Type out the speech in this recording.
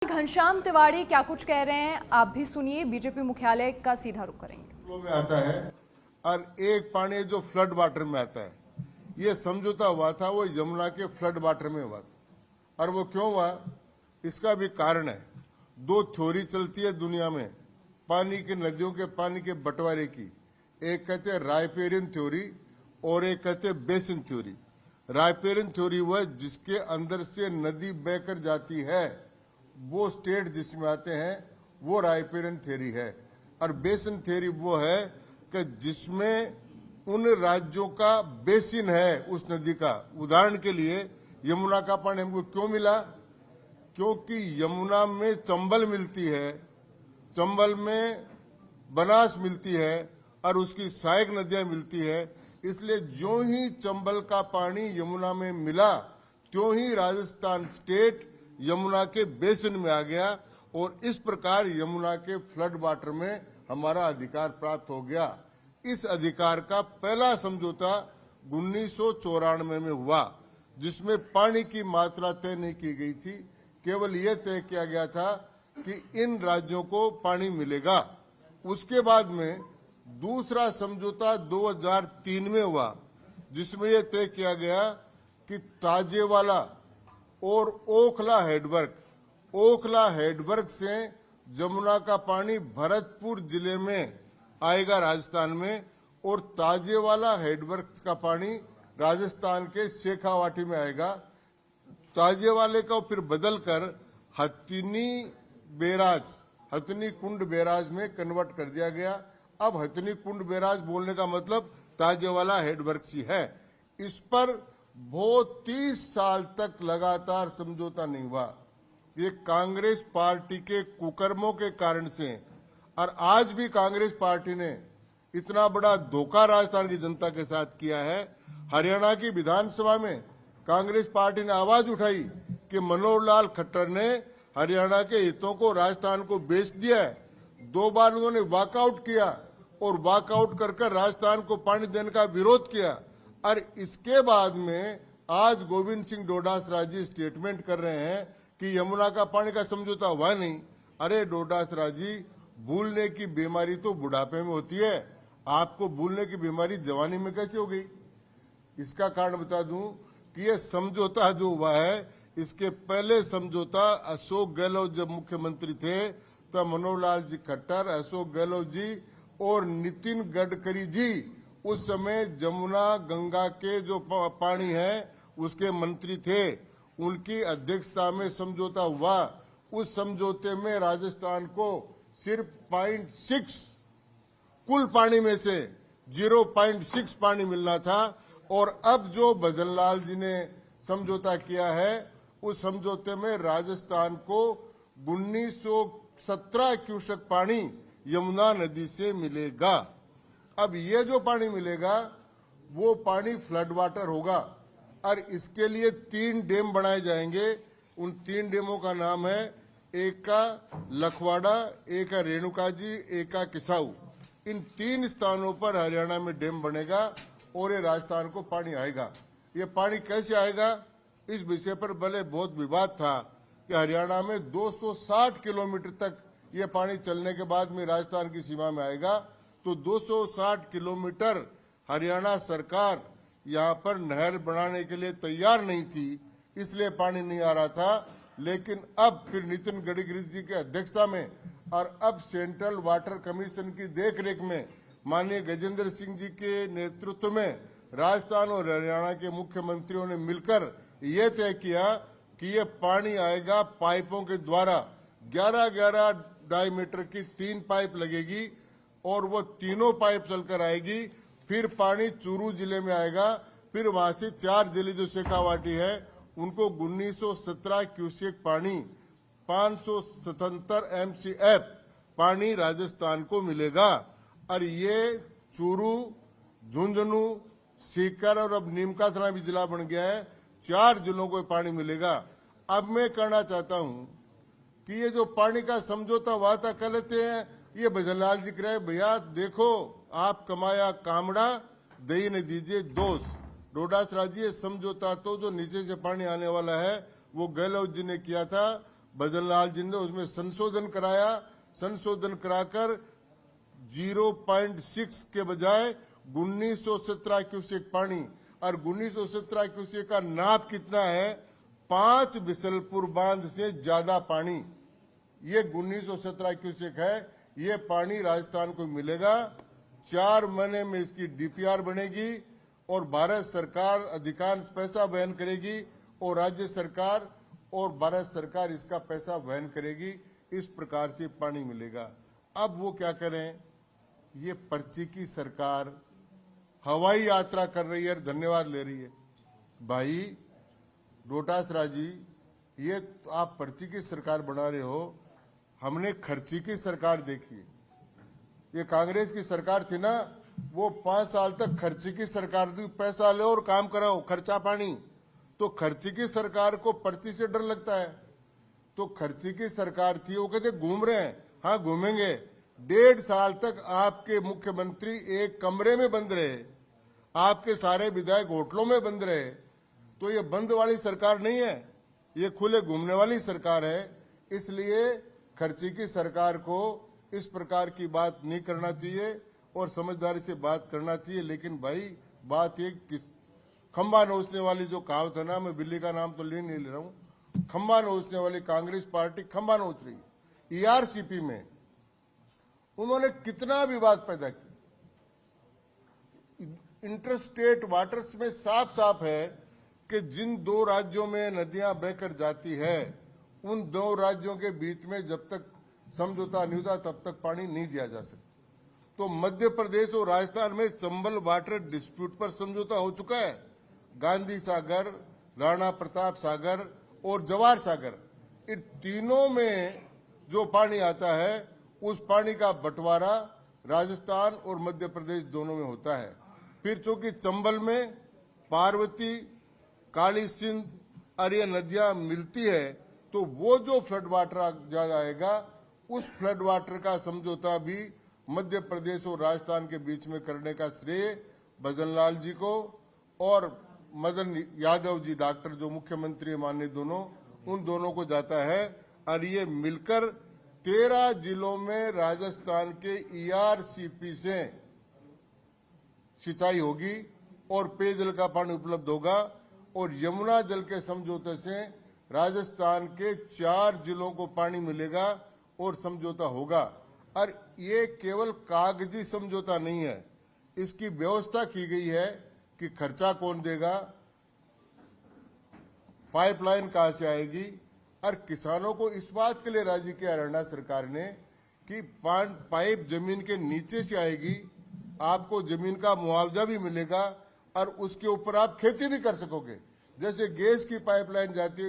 घनश्याम तिवारी क्या कुछ कह रहे हैं आप भी सुनिए। बीजेपी मुख्यालय का सीधा रुख करेंगे। में आता है और एक पानी जो फ्लड वाटर में आता है, ये समझौता हुआ था वो यमुना के फ्लड वाटर में हुआ था। और वो क्यों हुआ, इसका भी कारण है। दो थ्योरी चलती है दुनिया में पानी की, नदियों के पानी के बंटवारे की। एक कहते हैं रायपेरियन थ्योरी और एक कहते हैं बेसिन थ्योरी। रायपेरियन थ्योरी वह जिसके अंदर से नदी बहकर जाती है, वो स्टेट जिसमें आते हैं वो रायपेरियन थ्योरी है। और बेसिन थ्योरी वो है कि जिसमें उन राज्यों का बेसिन है उस नदी का। उदाहरण के लिए यमुना का पानी हमको क्यों मिला, क्योंकि यमुना में चंबल मिलती है, चंबल में बनास मिलती है और उसकी सहायक नदियां मिलती है। इसलिए जो ही चंबल का पानी यमुना में मिला त्यों ही राजस्थान स्टेट यमुना के बेसिन में आ गया और इस प्रकार यमुना के फ्लड वाटर में हमारा अधिकार प्राप्त हो गया। इस अधिकार का पहला समझौता 1994 में हुआ, जिसमें पानी की मात्रा तय नहीं की गई थी, केवल यह तय किया गया था कि इन राज्यों को पानी मिलेगा। उसके बाद में दूसरा समझौता 2003 में हुआ, जिसमें यह तय किया गया कि ताजेवाला और ओखला हेडवर्क से जमुना का पानी भरतपुर जिले में आएगा राजस्थान में, और ताजेवाला हेडवर्क का पानी राजस्थान के शेखावाटी में आएगा। ताजेवाले का फिर बदलकर हथनी कुंड बैराज में कन्वर्ट कर दिया गया। अब हथनी कुंड बैराज बोलने का मतलब ताजेवाला हेडवर्क ही है। इस पर बहुत 30 साल तक लगातार समझौता नहीं हुआ। ये कांग्रेस पार्टी के कुकर्मों के कारण से, और आज भी कांग्रेस पार्टी ने इतना बड़ा धोखा राजस्थान की जनता के साथ किया है। हरियाणा की विधानसभा में कांग्रेस पार्टी ने आवाज उठाई कि मनोहर लाल खट्टर ने हरियाणा के हितों को राजस्थान को बेच दिया है। 2 बार उन्होंने वॉकआउट किया और वॉकआउट कर राजस्थान को पानी देने का विरोध किया। और इसके बाद में आज गोविंद सिंह डोडासरा जी स्टेटमेंट कर रहे हैं कि यमुना का पानी का समझौता हुआ नहीं। अरे डोडासरा जी, भूलने की बीमारी तो बुढ़ापे में होती है, आपको भूलने की बीमारी जवानी में कैसे हो गई? इसका कारण बता दूं कि यह समझौता जो हुआ है, इसके पहले समझौता अशोक गहलोत जब मुख्यमंत्री थे तब मनोहर लाल जी खट्टर, अशोक गहलोत जी और नितिन गडकरी जी उस समय जमुना गंगा के जो पानी है उसके मंत्री थे, उनकी अध्यक्षता में समझौता हुआ। उस समझौते में राजस्थान को सिर्फ 0.6 कुल पानी में से 0.6 पानी मिलना था। और अब जो भजनलाल जी ने समझौता किया है उस समझौते में राजस्थान को 1917 क्यूसेक पानी यमुना नदी से मिलेगा। अब ये जो पानी मिलेगा वो पानी फ्लड वाटर होगा और इसके लिए 3 डैम बनाए जाएंगे। उन 3 डैमों का नाम है, एक का लखवाड़ा, एक का रेणुकाजी, एक का किसाऊ। इन 3 स्थानों पर हरियाणा में डैम बनेगा और ये राजस्थान को पानी आएगा। ये पानी कैसे आएगा, इस विषय पर भले बहुत विवाद था कि हरियाणा में 260 किलोमीटर तक ये पानी चलने के बाद में राजस्थान की सीमा में आएगा। तो 260 किलोमीटर हरियाणा सरकार यहाँ पर नहर बनाने के लिए तैयार नहीं थी, इसलिए पानी नहीं आ रहा था। लेकिन अब फिर नितिन गडकरी जी की अध्यक्षता में और अब सेंट्रल वाटर कमीशन की देखरेख में माननीय गजेंद्र सिंह जी के नेतृत्व में राजस्थान और हरियाणा के मुख्यमंत्रियों ने मिलकर यह तय किया कि यह पानी आएगा पाइपों के द्वारा। 11-11 डायमीटर की 3 पाइप लगेगी और वो तीनों पाइप चलकर आएगी। फिर पानी चूरू जिले में आएगा, फिर वहां से 4 जिले जो शेखावाटी है उनको 1917 क्यूसेक पानी 577 MCF पानी राजस्थान को मिलेगा। और ये चूरू, झुंझुनू, सीकर और अब नीमकाथना भी जिला बन गया है, 4 जिलों को पानी मिलेगा। अब मैं कहना चाहता हूं कि ये जो पानी का समझौता हुआ था, कह लेते हैं ये भजनलाल जी कह रहे, भैया देखो आप कमाया कामड़ा, दही ने दीजिए दोष। डोडासरा जी, ये समझौता तो जो नीचे से पानी आने वाला है वो गहलोत जी ने किया था भजनलाल जी ने उसमें संशोधन कराया, संशोधन कराकर 0.6 के बजाय 1917 क्यूसेक पानी, और 1917 क्यूसेक का नाप कितना है? 5 बिसलपुर बांध से ज्यादा पानी ये 1917 क्यूसेक है। ये पानी राजस्थान को मिलेगा। 4 महीने में इसकी डीपीआर बनेगी और भारत सरकार अधिकांश पैसा वहन करेगी और राज्य सरकार और भारत सरकार इसका पैसा वहन करेगी। इस प्रकार से पानी मिलेगा। अब वो क्या करें? ये पर्ची की सरकार हवाई यात्रा कर रही है, धन्यवाद ले रही है। भाई डोटासरा जी, ये तो आप पर्ची की सरकार बना रहे हो, हमने खर्ची की सरकार देखी। ये कांग्रेस की सरकार थी ना, वो 5 साल तक खर्ची की सरकार थी, पैसा लो और काम कराओ, खर्चा पानी। तो खर्ची की सरकार को पर्ची से डर लगता है। तो खर्ची की सरकार थी, वो कहते घूम रहे हैं, हाँ घूमेंगे। 1.5 साल तक आपके मुख्यमंत्री एक कमरे में बंद रहे, आपके सारे विधायक होटलों में बंद रहे। तो ये बंद वाली सरकार नहीं है, ये खुले घूमने वाली सरकार है। इसलिए खर्ची की सरकार को इस प्रकार की बात नहीं करना चाहिए और समझदारी से बात करना चाहिए। लेकिन भाई बात ये किस खंबा नोचने वाली जो कहावत है ना, मैं बिल्ली का नाम तो नहीं ले रहा हूं, खंबा नोचने वाली कांग्रेस पार्टी खंबा नोच रही है। ईआरसीपी में उन्होंने कितना विवाद पैदा किया। इंटरस्टेट वाटर्स में साफ साफ है कि जिन 2 राज्यों में नदियां बहकर जाती है, उन 2 राज्यों के बीच में जब तक समझौता नहीं होता तब तक पानी नहीं दिया जा सकता। तो मध्य प्रदेश और राजस्थान में चंबल वाटर डिस्प्यूट पर समझौता हो चुका है। गांधी सागर, राणा प्रताप सागर और जवाहर सागर, इन तीनों में जो पानी आता है उस पानी का बंटवारा राजस्थान और मध्य प्रदेश दोनों में होता है। फिर चूंकि चंबल में पार्वती, काली सिंध और ये नदियां मिलती है, तो वो जो फ्लड वाटर ज्यादा आएगा उस फ्लड वाटर का समझौता भी मध्य प्रदेश और राजस्थान के बीच में करने का श्रेय भजनलाल जी को और मदन यादव जी, डॉक्टर जो मुख्यमंत्री माननीय दोनों, उन दोनों को जाता है। और ये मिलकर 13 जिलों में राजस्थान के ईआरसीपी से सिंचाई होगी और पेयजल का पानी उपलब्ध होगा। और यमुना जल के समझौते से राजस्थान के 4 जिलों को पानी मिलेगा और समझौता होगा। और ये केवल कागजी समझौता नहीं है, इसकी व्यवस्था की गई है कि खर्चा कौन देगा, पाइपलाइन कहां से आएगी। और किसानों को इस बात के लिए राजी किया हरियाणा सरकार ने कि पाइप जमीन के नीचे से आएगी, आपको जमीन का मुआवजा भी मिलेगा और उसके ऊपर आप खेती भी कर सकोगे। जैसे गैस की पाइपलाइन जाती है